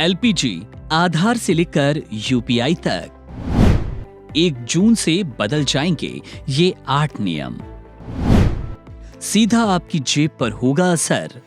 LPG आधार से लेकर UPI तक 1 जून से बदल जाएंगे ये 8 नियम। सीधा आपकी जेब पर होगा असर।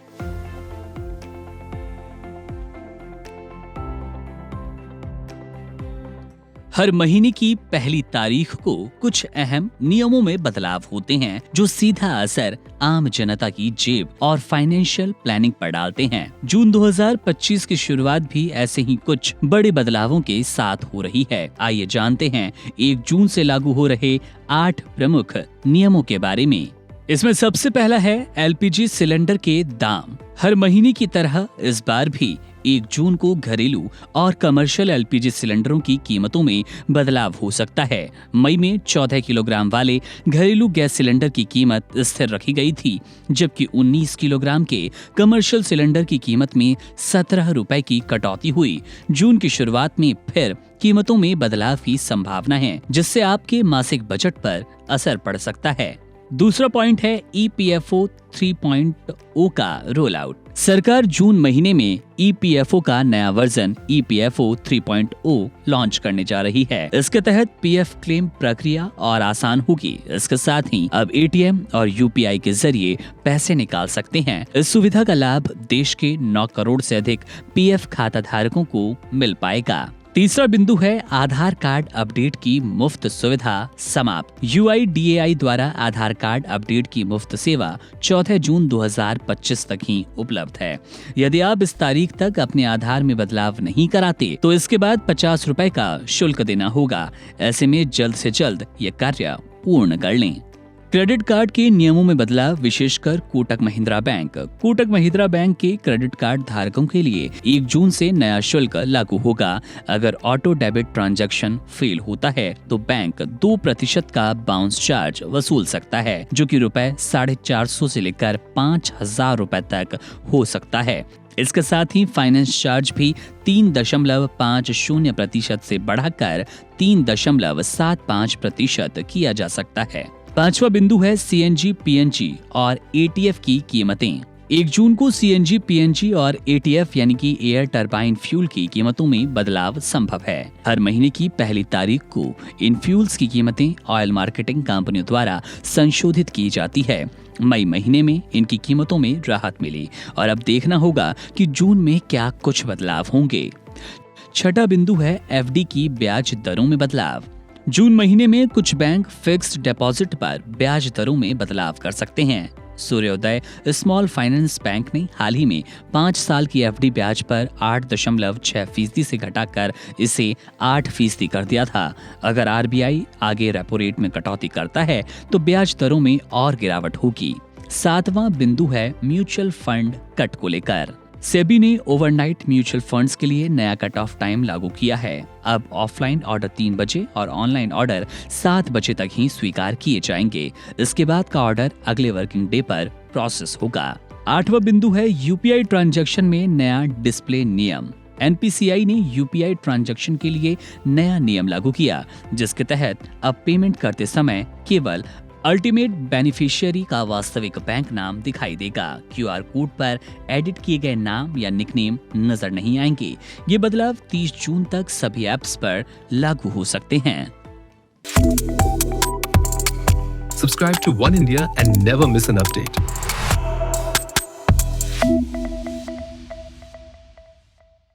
हर महीने की पहली तारीख को कुछ अहम नियमों में बदलाव होते हैं जो सीधा असर आम जनता की जेब और फाइनेंशियल प्लानिंग पर डालते हैं। जून 2025 की शुरुआत भी ऐसे ही कुछ बड़े बदलावों के साथ हो रही है। आइए जानते हैं 1 जून से लागू हो रहे 8 प्रमुख नियमों के बारे में। इसमें सबसे पहला है एलपीजी सिलेंडर के दाम। हर महीने की तरह इस बार भी 1 जून को घरेलू और कमर्शियल एलपीजी सिलेंडरों की कीमतों में बदलाव हो सकता है। मई में 14 किलोग्राम वाले घरेलू गैस सिलेंडर की कीमत स्थिर रखी गई थी, जबकि 19 किलोग्राम के कमर्शियल सिलेंडर की कीमत में 17 रुपए की कटौती हुई। जून की शुरुआत में फिर कीमतों में बदलाव की संभावना है, जिससे आपके मासिक बजट पर असर पड़ सकता है। दूसरा पॉइंट है ईपीएफओ 3.0 का रोल आउट। सरकार जून महीने में ईपीएफओ का नया वर्जन ईपीएफओ 3.0 लॉन्च करने जा रही है। इसके तहत पीएफ क्लेम प्रक्रिया और आसान होगी। इसके साथ ही अब एटीएम और यूपीआई के जरिए पैसे निकाल सकते हैं। इस सुविधा का लाभ देश के 9 करोड़ से अधिक पीएफ खाता धारकों को मिल पाएगा। तीसरा बिंदु है आधार कार्ड अपडेट की मुफ्त सुविधा समाप्त। यूआईडीएआई द्वारा आधार कार्ड अपडेट की मुफ्त सेवा 14 जून 2025 तक ही उपलब्ध है। यदि आप इस तारीख तक अपने आधार में बदलाव नहीं कराते तो इसके बाद 50 रुपए का शुल्क देना होगा। ऐसे में जल्द से जल्द ये कार्य पूर्ण कर लें। क्रेडिट कार्ड के नियमों में बदलाव, विशेषकर कोटक महिंद्रा बैंक। कोटक महिंद्रा बैंक के क्रेडिट कार्ड धारकों के लिए 1 जून से नया शुल्क लागू होगा। अगर ऑटो डेबिट ट्रांजैक्शन फेल होता है तो बैंक 2% का बाउंस चार्ज वसूल सकता है, जो कि ₹450 से लेकर 5,000 रुपए तक हो सकता है। इसके साथ ही फाइनेंस चार्ज भी 3.50% से बढ़ाकर 3.75% किया जा सकता है। पांचवा बिंदु है सीएनजी, पीएनजी और एटीएफ की कीमतें। 1 जून को सीएनजी, पीएनजी और एटीएफ यानी कि एयर टरबाइन फ्यूल की कीमतों में बदलाव संभव है। हर महीने की पहली तारीख को इन फ्यूल्स की कीमतें ऑयल मार्केटिंग कंपनियों द्वारा संशोधित की जाती है। मई महीने में इनकी कीमतों में राहत मिली और अब देखना होगा कि जून में क्या कुछ बदलाव होंगे। छठा बिंदु है एफडी की ब्याज दरों में बदलाव। जून महीने में कुछ बैंक फिक्स्ड डिपॉजिट पर ब्याज दरों में बदलाव कर सकते हैं। सूर्योदय स्मॉल फाइनेंस बैंक ने हाल ही में 5 साल की एफडी ब्याज पर 8.6% से घटाकर इसे 8% कर दिया था। अगर आरबीआई आगे रेपो रेट में कटौती करता है तो ब्याज दरों में और गिरावट होगी। 7वां बिंदु है म्यूचुअल फंड कट को लेकर। सेबी ने ओवरनाइट म्यूचुअल फंड्स के लिए नया कट ऑफ टाइम लागू किया है। अब ऑफलाइन ऑर्डर 3 बजे और ऑनलाइन ऑर्डर 7 बजे तक ही स्वीकार किए जाएंगे। इसके बाद का ऑर्डर अगले वर्किंग डे पर प्रोसेस होगा। 8वां बिंदु है यूपीआई ट्रांजैक्शन में नया डिस्प्ले नियम। एनपीसीआई ने यूपीआई ट्रांजैक्शन के लिए नया नियम लागू किया, जिसके तहत अब पेमेंट करते समय केवल अल्टीमेट बेनिफिशियरी का वास्तविक बैंक नाम दिखाई देगा। क्यूआर कोड पर एडिट किए गए नाम या निकनेम नजर नहीं आएंगे। ये बदलाव 30 जून तक सभी ऐप्स पर लागू हो सकते हैं। Subscribe to One India and never miss an update.